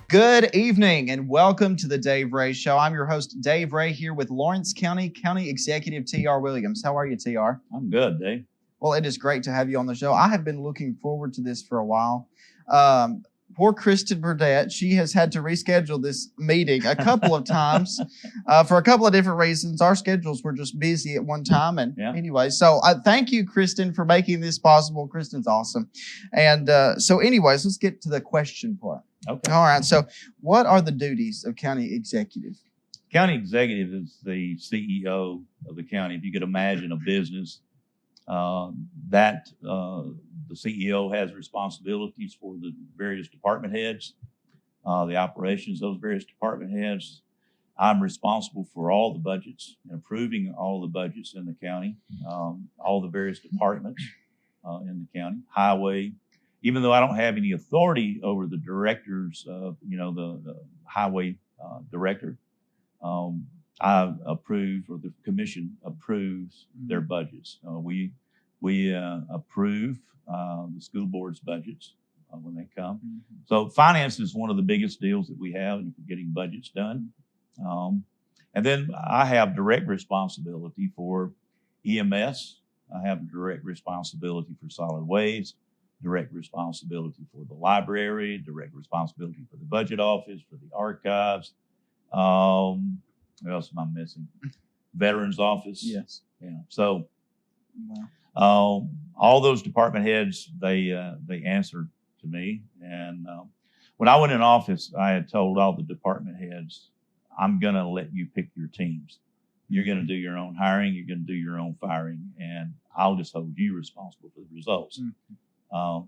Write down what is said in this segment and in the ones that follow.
Good evening and welcome to the Dave Ray Show. I'm your host, Dave Ray, here with Lawrence County Executive T.R. Williams. How are you, T.R.? I'm good, Dave. Well, it is great to have you on the show. I have been looking forward to this for a while. Poor Kristen Burdett, she has had to reschedule this meeting a couple of times for a couple of different reasons. Our schedules were just busy at one time. And anyway, so thank you, Kristen, for making this possible. Kristen's awesome. And so anyways, let's get to the question part. Okay. All right. So what are the duties of county executive? County executive is the CEO of the county. If you could imagine a business, the CEO has responsibilities for the various department heads, the operations of those various department heads. I'm responsible for all the budgets and approving all the budgets in the county, all the various departments in the county, highway. Even though I don't have any authority over the directors, the highway director, I approve, or the commission approves their budgets. We approve the school board's budgets when they come. Mm-hmm. So finance is one of the biggest deals that we have in getting budgets done. And then I have direct responsibility for EMS. I have direct responsibility for solid waste, direct responsibility for the library, direct responsibility for the budget office, for the archives. What else am I missing? Veterans office. Yes. Yeah. So all those department heads, they answered to me. And when I went in office, I had told all the department heads, I'm going to let you pick your teams. You're going to do your own hiring. You're going to do your own firing. And I'll just hold you responsible for the results. Mm-hmm.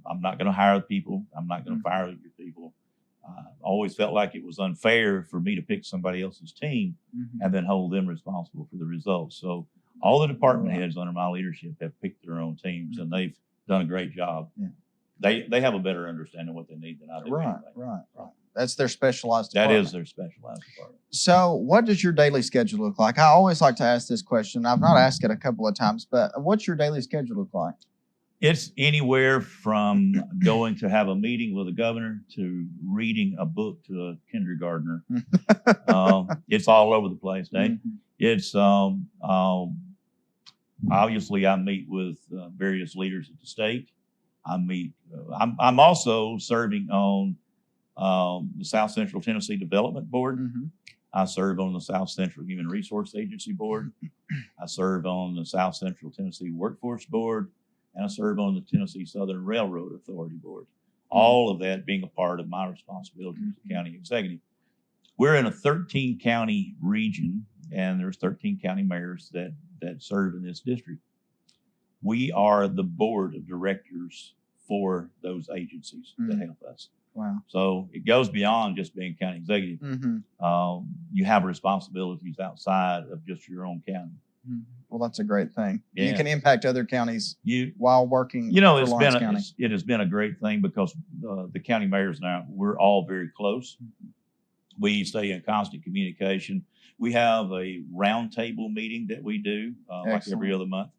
I'm not going to hire people. I'm not going to fire your people. I always felt like it was unfair for me to pick somebody else's team and then hold them responsible for the results. So all the department heads under my leadership have picked their own teams, and they've done a great job. Yeah. They have a better understanding of what they need than I do. Right. That's their specialized department. That is their specialized department. So what does your daily schedule look like? I always like to ask this question. I've not asked it a couple of times, but what's your daily schedule look like? It's anywhere from going to have a meeting with the governor to reading a book to a kindergartner. It's all over the place, Dave. Mm-hmm. It's obviously I meet with various leaders at the state. I'm also serving on the South Central Tennessee Development Board. Mm-hmm. I serve on the South Central Human Resource Agency Board. I serve on the South Central Tennessee Workforce Board. And I serve on the Tennessee Southern Railroad Authority Board. All of that being a part of my responsibility as a county executive. We're in a 13 county region, and there's 13 county mayors that serve in this district. We are the board of directors for those agencies that help us. Wow. So it goes beyond just being county executive. Mm-hmm. You have responsibilities outside of just your own county. Well, that's a great thing. Yeah. You can impact other counties while working. It has been a great thing because the county mayors now, we're all very close. We stay in constant communication. We have a roundtable meeting that we do like every other month.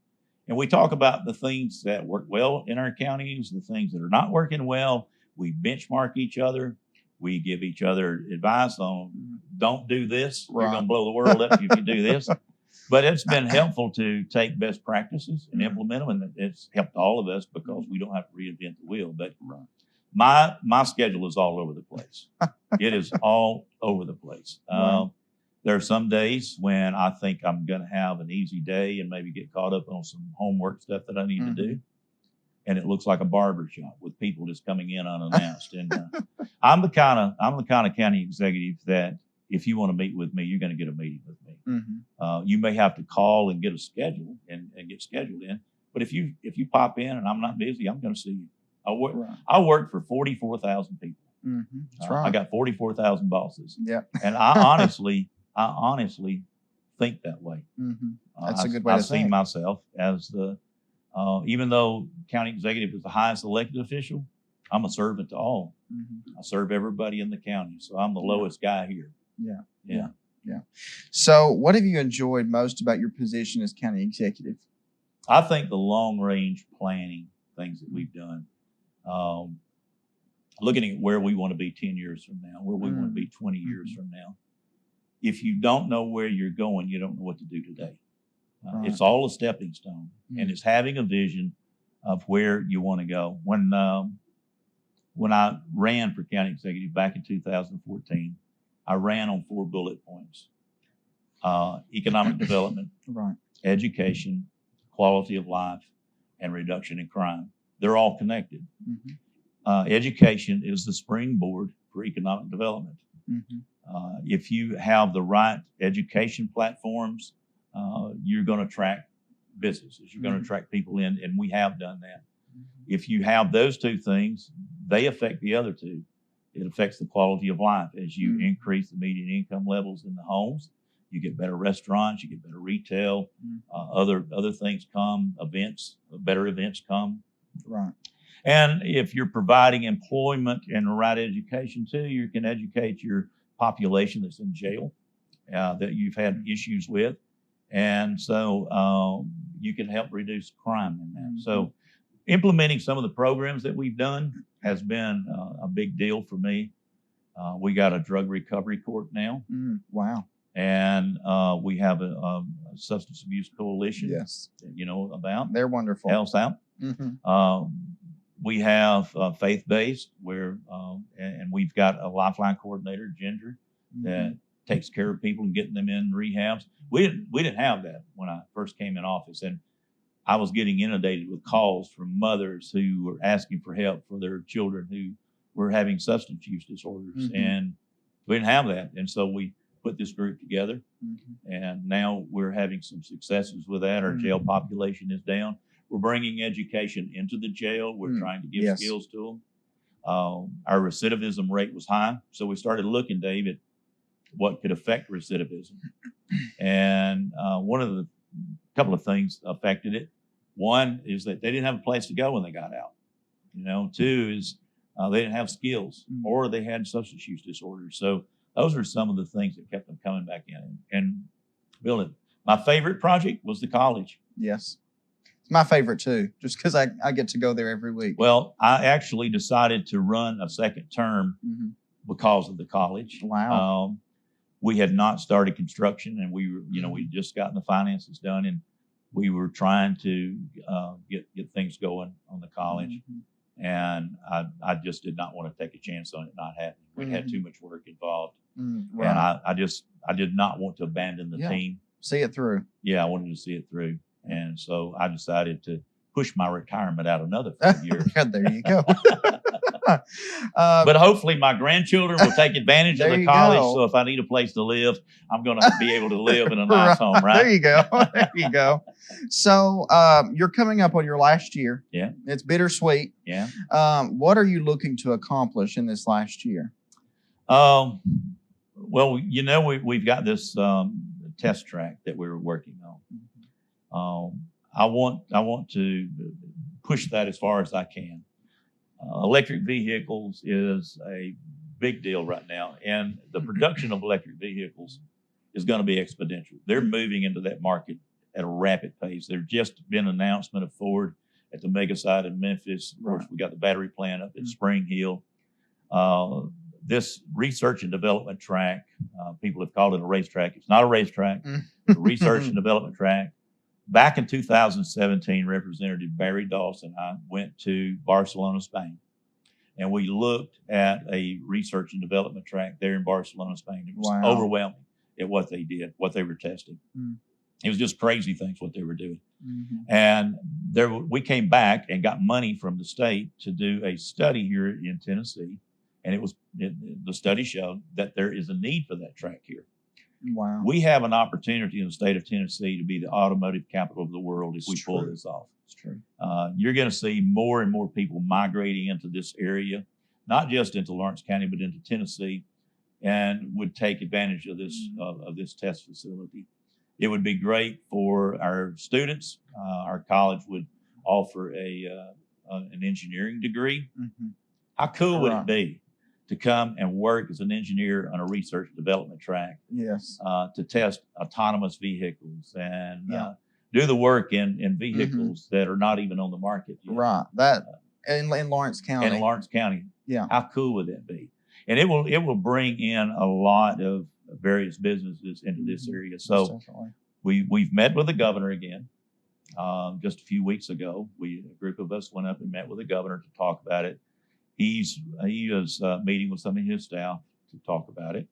And we talk about the things that work well in our counties, the things that are not working well. We benchmark each other. We give each other advice on don't do this. Right. You're going to blow the world up if you do this. But it's been helpful to take best practices and implement them, and it's helped all of us because we don't have to reinvent the wheel. But my schedule is all over the place. It is all over the place. There are some days when I think I'm going to have an easy day and maybe get caught up on some homework stuff that I need to do, and it looks like a barber shop with people just coming in unannounced. And I'm the kind of county executive that if you want to meet with me, you're going to get a meeting with me. Mm-hmm. You may have to call and get a schedule and get scheduled in. But if you pop in and I'm not busy, I'm going to see you. I work for 44,000 people. Mm-hmm. That's right. I got 44,000 bosses. Yeah. And I honestly think that way. Mm-hmm. That's a good way to think. I see myself as even though county executive is the highest elected official, I'm a servant to all. Mm-hmm. I serve everybody in the county. So I'm the lowest guy here. Yeah. So what have you enjoyed most about your position as county executive? I think the long range planning things that we've done. looking at where we want to be 10 years from now, where we want to be 20 years from now. If you don't know where you're going, you don't know what to do today. It's all a stepping stone, and it's having a vision of where you want to go. When I ran for county executive back in 2014, I ran on 4 bullet points: economic development, education, quality of life, and reduction in crime. They're all connected. Education is the springboard for economic development. If you have the right education platforms, you're going to attract businesses. You're going to attract people in, and we have done that. If you have those 2 things, they affect the other 2. It affects the quality of life as you increase the median income levels in the homes. You get better restaurants, you get better retail, other things come, better events come. Right. And if you're providing employment and the right education too, you can educate your population that's in jail, that you've had issues with. And so you can help reduce crime in that. So implementing some of the programs that we've done has been a big deal for me. We got a drug recovery court now. Wow. And we have a substance abuse coalition. Yes. That you know about. They're wonderful. Helps out. We have faith-based where, and we've got a lifeline coordinator, Ginger, that takes care of people and getting them in rehabs. We didn't have that when I first came in office, and I was getting inundated with calls from mothers who were asking for help for their children who were having substance use disorders, and we didn't have that. And so we put this group together, and now we're having some successes with that. Our jail population is down. We're bringing education into the jail. We're trying to give skills to them. Our recidivism rate was high, so we started looking, Dave, at what could affect recidivism. And couple of things affected it. One is that they didn't have a place to go when they got out. 2 is they didn't have skills, or they had substance use disorders. So those are some of the things that kept them coming back in and building. My favorite project was the college. Yes. It's my favorite too, just because I get to go there every week. Well, I actually decided to run a second term because of the college. Wow. We had not started construction, and we were, we'd just gotten the finances done, and we were trying to get things going on the college. And I just did not want to take a chance on it not happening. We had too much work involved. Right. And I did not want to abandon the team. See it through. Yeah, I wanted to see it through. And so I decided to push my retirement out another 5 years. There you go. But hopefully my grandchildren will take advantage of the college. Go. So if I need a place to live, I'm going to be able to live in a nice home, right? There you go. There you go. So you're coming up on your last year. Yeah. It's bittersweet. Yeah. What are you looking to accomplish in this last year? Well, we've got this test track that we're working on. I want to push that as far as I can. Electric vehicles is a big deal right now, and the production of electric vehicles is going to be exponential. They're moving into that market at a rapid pace. There's just been an announcement of Ford at the mega site in Memphis. Of course, we got the battery plant up at Spring Hill. This research and development track, people have called it a racetrack. It's not a racetrack. It's a research and development track. Back in 2017, Representative Barry Dawson and I went to Barcelona, Spain, and we looked at a research and development track there in Barcelona, Spain. It was overwhelming at what they did, what they were testing. It was just crazy things, what they were doing. And we came back and got money from the state to do a study here in Tennessee, and the study showed that there is a need for that track here. Wow. We have an opportunity in the state of Tennessee to be the automotive capital of the world if we pull this off. It's true. You're going to see more and more people migrating into this area, not just into Lawrence County, but into Tennessee, and would take advantage of this test facility. It would be great for our students. Our college would offer an engineering degree. How cool would it be to come and work as an engineer on a research and development track? Yes. To test autonomous vehicles and do the work in vehicles that are not even on the market yet. Right. That in Lawrence County. In Lawrence County. Yeah. How cool would that be? And it will bring in a lot of various businesses into this area. So Definitely. we've met with the governor again. Just a few weeks ago, a group of us went up and met with the governor to talk about it. He is meeting with some of his staff to talk about it.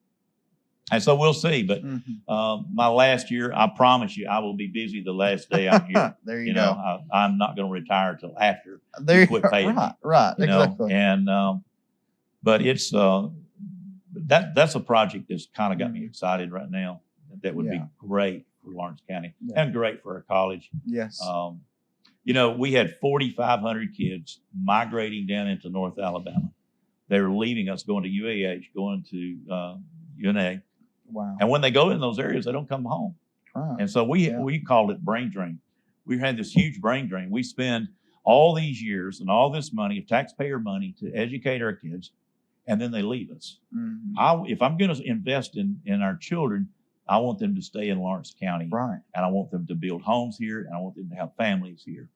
And so we'll see. But my last year, I promise you, I will be busy the last day I'm here. There you go. I'm not going to retire till after There you quit paying me. Right. You know? Exactly. And but it's that's a project that's kind of got me excited right now. That would be great for Lawrence County and great for our college. Yes. We had 4,500 kids migrating down into North Alabama. They were leaving us, going to UAH, going to UNA. Wow. And when they go in those areas, they don't come home. Right. And so we called it brain drain. We had this huge brain drain. We spend all these years and all this money, taxpayer money, to educate our kids, and then they leave us. If I'm going to invest in our children, I want them to stay in Lawrence County. Right. And I want them to build homes here, and I want them to have families here.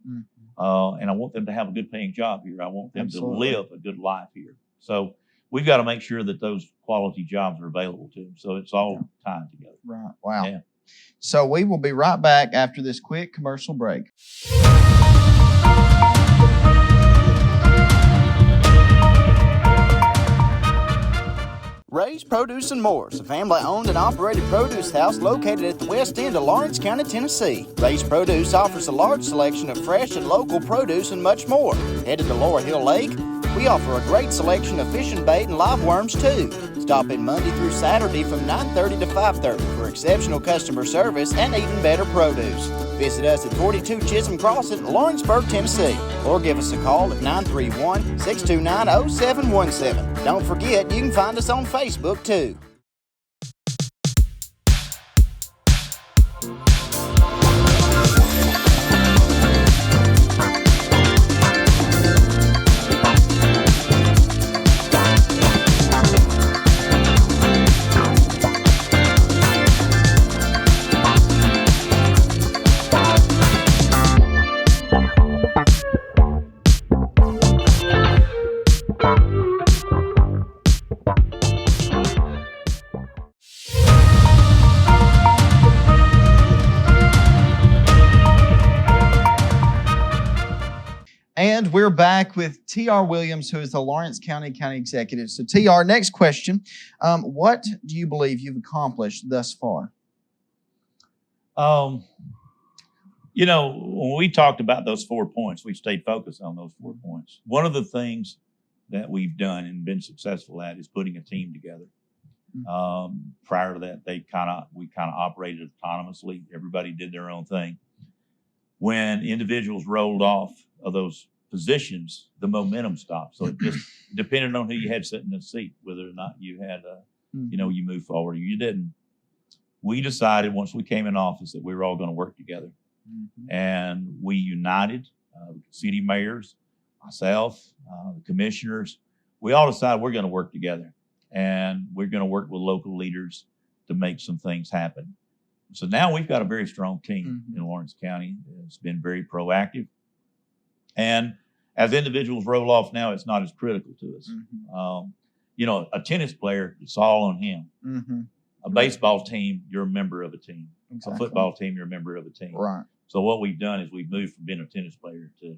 And I want them to have a good paying job here. I want them to live a good life here. So we've got to make sure that those quality jobs are available to them. So it's all tied together. Right. Wow. Yeah. So we will be right back after this quick commercial break. Ray's Produce and More is a family-owned and operated produce house located at the west end of Lawrence County, Tennessee. Ray's Produce offers a large selection of fresh and local produce and much more. Headed to Laurel Hill Lake, we offer a great selection of fishing bait and live worms too. Stop in Monday through Saturday from 9:30 to 5:30 for exceptional customer service and even better produce. Visit us at 42 Chisholm Crossing, Lawrenceburg, Tennessee, or give us a call at 931-629-0717. Don't forget, you can find us on Facebook too. And we're back with T.R. Williams, who is the Lawrence County Executive. So, T.R., next question. What do you believe you've accomplished thus far? When we talked about those 4 points, we stayed focused on those 4 points. One of the things that we've done and been successful at is putting a team together. Prior to that, we kind of operated autonomously. Everybody did their own thing. When individuals rolled off of those positions, the momentum stopped. So it just depended on who you had sitting in the seat, whether or not you had, you moved forward or you didn't. We decided once we came in office that we were all going to work together. And we united, city mayors, myself, the commissioners. We all decided we're going to work together, and we're going to work with local leaders to make some things happen. So now we've got a very strong team in Lawrence County. It's been very proactive. And as individuals roll off now, it's not as critical to us. A tennis player, it's all on him. A baseball team, you're a member of a team. Exactly. A football team, you're a member of a team. Right. So what we've done is we've moved from being a tennis player to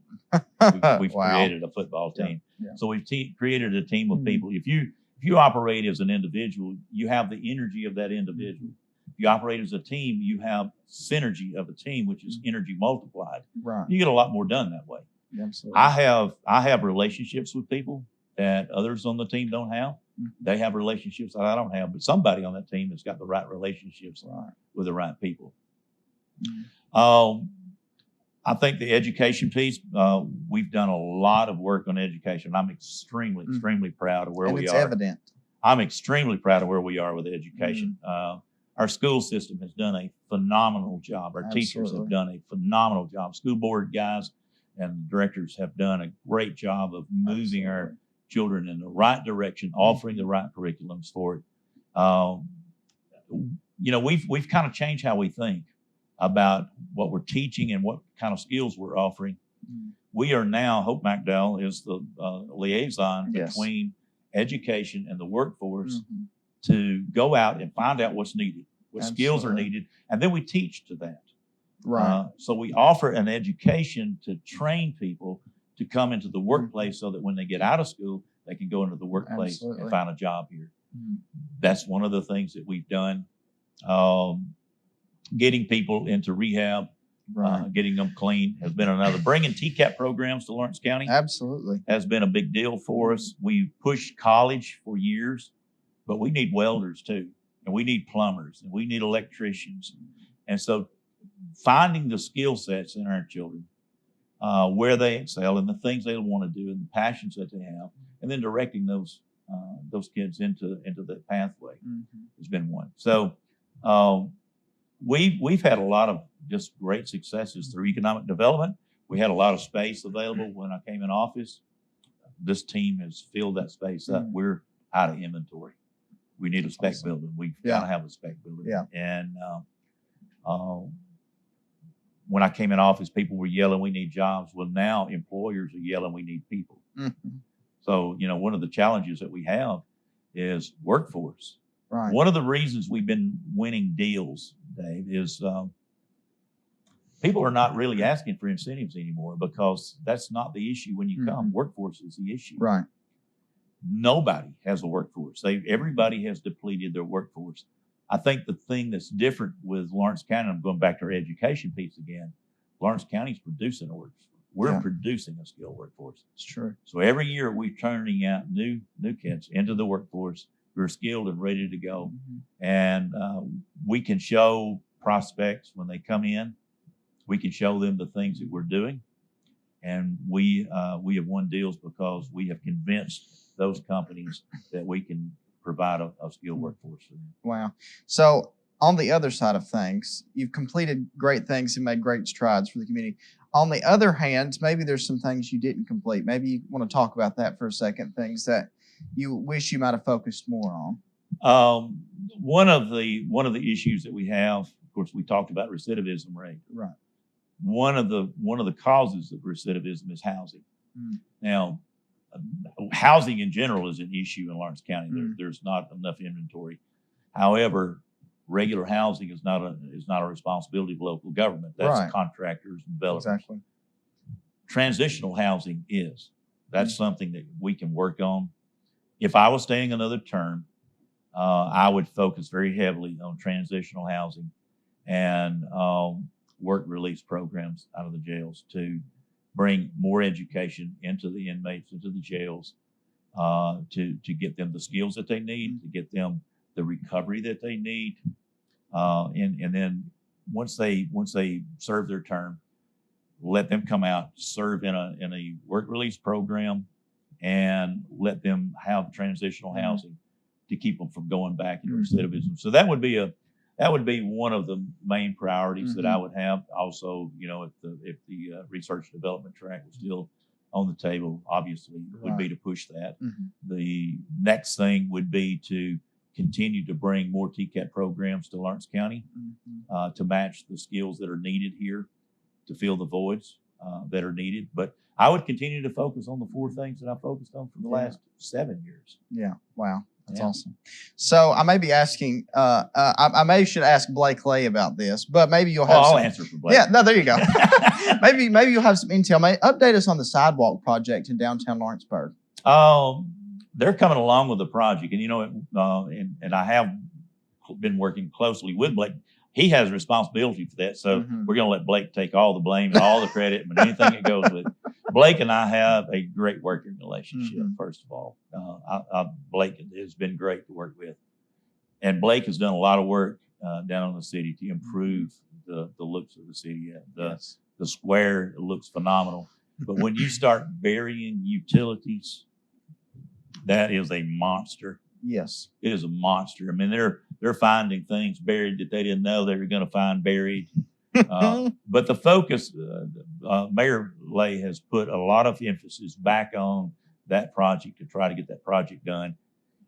we've created a football team. Yeah. So we've created a team of people. If you operate as an individual, you have the energy of that individual. If you operate as a team, you have synergy of a team, which is energy multiplied. Right. You get a lot more done that way. Absolutely. I have relationships with people that others on the team don't have. They have relationships that I don't have, but somebody on that team has got the right relationships with the right people. I think the education piece, we've done a lot of work on education. I'm extremely proud of where we are. It's evident. I'm extremely proud of where we are with education. Our school system has done a phenomenal job. Our teachers have done a phenomenal job. School board guys and directors have done a great job of moving our children in the right direction, offering the right curriculums for it. We've kind of changed how we think about what we're teaching and what kind of skills we're offering. We are now, Hope McDowell is the liaison Yes. between education and the workforce Mhm. to go out and find out what's needed, what skills are Absolutely. needed, and then we teach to that. Right. So we offer an education to train people to come into the workplace so that when they get out of school, they can go into the workplace Absolutely. and find a job here. Mhm. That's one of the things that we've done. Getting people into rehab, Right. getting them clean has been another. Bringing TCAP programs to Lawrence County Absolutely. has been a big deal for us. We pushed college for years, but we need welders too, and we need plumbers, and we need electricians. And so finding the skill sets in our children, where they excel and the things they want to do and the passions that they have, and then directing those kids into that pathway Mhm. has been one. So we've had a lot of just great successes through economic development. We had a lot of space available when I came in office. This team has filled that space up. Mhm. We're out of inventory. We need a spec Awesome. building. We've Yeah. got to have a spec building. Yeah. And when I came in office, people were yelling, "We need jobs." Well, now employers are yelling, "We need people." Mhm. So, one of the challenges that we have is workforce. Right. One of the reasons we've been winning deals, Dave, is people are not really asking for incentives anymore because that's not the issue when you come. Workforce is the issue. Right. Nobody has a workforce. Everybody has depleted their workforce. I think the thing that's different with Lawrence County, I'm going back to our education piece again, Lawrence County's producing a workforce. We're Yeah. producing a skilled workforce. It's true. So every year we're turning out new kids into the workforce who are skilled and ready to go. Mhm. And we can show prospects when they come in. We can show them the things that we're doing. And we have won deals because we have convinced those companies that we can provide a skilled workforce for them. Wow. So on the other side of things, you've completed great things and made great strides for the community. On the other hand, maybe there's some things you didn't complete. Maybe you want to talk about that for a second, things that you wish you might have focused more on. One of the issues that we have, of course, we talked about recidivism rate. Right. One of the causes of recidivism is housing. Mm. Now, housing in general is an issue in Lawrence County. Mm. There's not enough inventory. However, regular housing is not a responsibility of local government. That's Right. contractors and developers. Exactly. Transitional housing is. That's something that we can work on. If I was staying another term, I would focus very heavily on transitional housing and work release programs out of the jails to bring more education into the inmates, into the jails, to get them the skills that they need, to get them the recovery that they need, and then once they serve their term, let them come out, serve in a work release program, and let them have transitional housing to keep them from going back into recidivism. So that would be one of the main priorities that I would have. Also, if the research and development track was still on the table, obviously would be to push that. The next thing would be to continue to bring more TCAP programs to Lawrence County to match the skills that are needed here to fill the voids that are needed. But I would continue to focus on the four things that I focused on for the last 7 years. Yeah. Wow. That's Yeah. awesome. So I may be asking, I may should ask Blake Lay about this, but maybe you'll have I'll some, answer for Blake. Yeah, no, there you go. maybe you'll have some intel. Update us on the sidewalk project in downtown Lawrenceburg. They're coming along with the project, and and I have been working closely with Blake. He has responsibility for that, so we're going to let Blake take all the blame and all the credit and anything that goes with it. Blake and I have a great working relationship. First of all, Blake has been great to work with, and Blake has done a lot of work down in the city to improve the looks of the city. The square looks phenomenal, but when you start burying utilities, that is a monster. Yes. It is a monster. I mean, they're finding things buried that they didn't know they were going to find buried. But the focus, Mayor Lay has put a lot of emphasis back on that project to try to get that project done.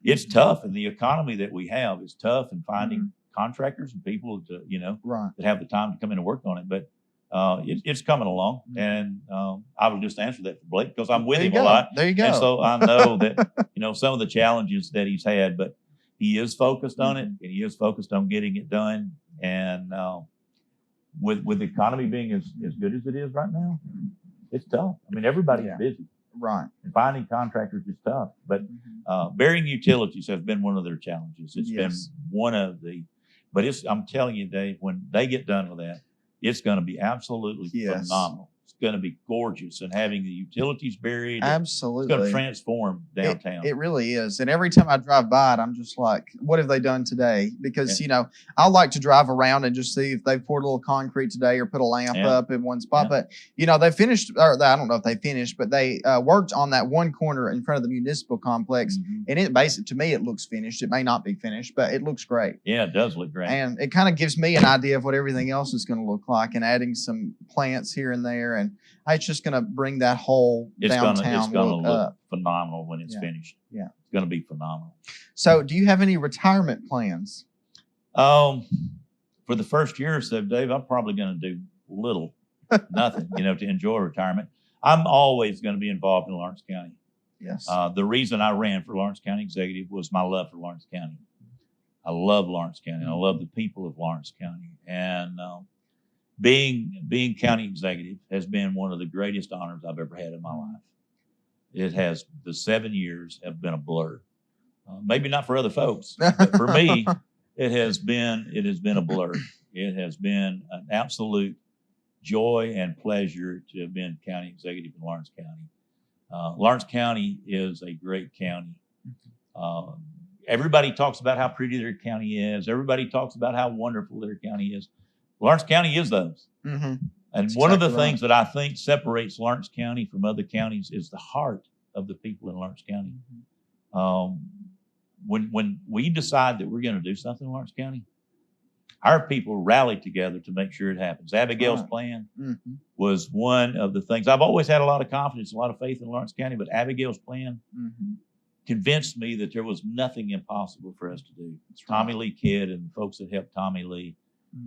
It's tough, and the economy that we have is tough, and finding contractors and people to, Right. that have the time to come in and work on it. But it's coming along, and I will just answer that for Blake because I'm with There you him a go. lot. There you go. And so I know that, some of the challenges that he's had, but he is focused on it, and he is focused on getting it done. And with the economy being as good as it is right now, it's tough. I mean, everybody's Yeah. busy, Right. and finding contractors is tough. But Bearing Utilities has been one of their challenges. It's Yes. been one of the, but I'm telling you, Dave, when they get done with that, it's going to be absolutely Yes. phenomenal. It's going to be gorgeous, and having the utilities buried, it's Absolutely. going to transform downtown. It really is. And every time I drive by it, I'm just like, what have they done today? Because, I like to drive around and just see if they've poured a little concrete today or put a lamp Yeah. up in one spot. Yeah. But, they finished, or I don't know if they finished, but they worked on that one corner in front of the municipal complex. Mhm. And it basically, to me, it looks finished. It may not be finished, but it looks great. Yeah, it does look great. And it kind of gives me an idea of what everything else is going to look like, and adding some plants here and there. And it's just going to bring that whole it's downtown gonna look look up. phenomenal when it's Yeah. finished. Yeah. It's going to be phenomenal. So, do you have any retirement plans? For the first year or so, Dave, I'm probably going to do nothing, to enjoy retirement. I'm always going to be involved in Lawrence County. Yes. The reason I ran for Lawrence County Executive was my love for Lawrence County. I love Lawrence County. And I love the people of Lawrence County. And being county executive has been one of the greatest honors I've ever had in my life. It has. The 7 years have been a blur. Maybe not for other folks, but for me, it has been a blur. It has been an absolute joy and pleasure to have been county executive in Lawrence County. Lawrence County is a great county. Everybody talks about how pretty their county is. Everybody talks about how wonderful their county is. Lawrence County is those. Mm-hmm. And That's one of the exactly things that I think separates Lawrence County from other counties is the heart of the people in Lawrence County. When we decide that we're going to do something in Lawrence County, our people rally together to make sure it happens. Abigail's Right. plan Mm-hmm. was one of the things. I've always had a lot of confidence, a lot of faith in Lawrence County, but Abigail's plan Mm-hmm. convinced me that there was nothing impossible for us to do. Tommy Lee Kidd and the folks that helped Tommy Lee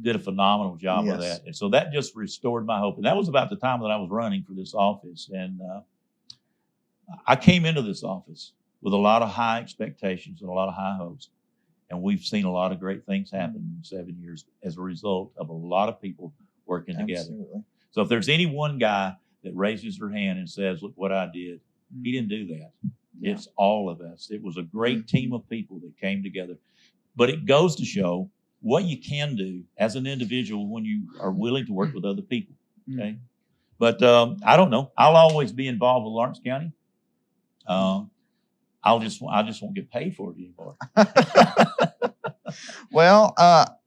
did a phenomenal job of Yes. that. And so that just restored my hope. And that was about the time that I was running for this office. And I came into this office with a lot of high expectations and a lot of high hopes. And we've seen a lot of great things happen in 7 years as a result of a lot of people working together. Absolutely. So if there's any one guy that raises their hand and says, look what I did, he didn't do that. Yeah. It's all of us. It was a great team of people that came together. But it goes to show what you can do as an individual when you are willing to work with other people. Okay. But I don't know. I'll always be involved with Lawrence County. I just won't get paid for it anymore. Well,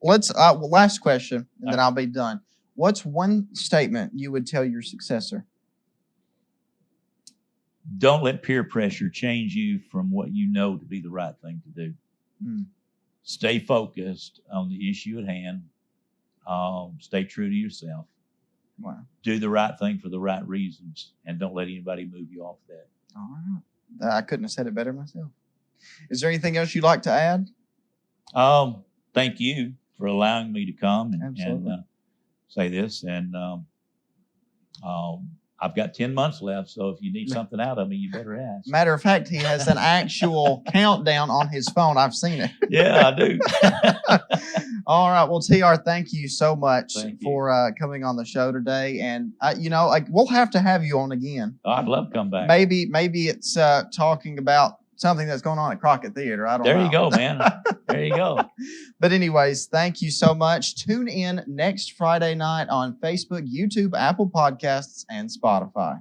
let's last question, and then I'll be done. What's one statement you would tell your successor? Don't let peer pressure change you from what you know to be the right thing to do. Mm. Stay focused on the issue at hand. Stay true to yourself. Wow. Do the right thing for the right reasons, and don't let anybody move you off that. All right. I couldn't have said it better myself. Is there anything else you'd like to add? Thank you for allowing me to come and Absolutely. say this. And I've got 10 months left, so if you need something out of me, you better ask. Matter of fact, he has an actual countdown on his phone. I've seen it. Yeah, I do. All right. Well, TR, thank you so much Thank you. for coming on the show today. And, we'll have to have you on again. I'd love to come back. Maybe it's talking about something that's going on at Crockett Theater. I don't know. There you go, man. There you go. But anyways, thank you so much. Tune in next Friday night on Facebook, YouTube, Apple Podcasts, and Spotify.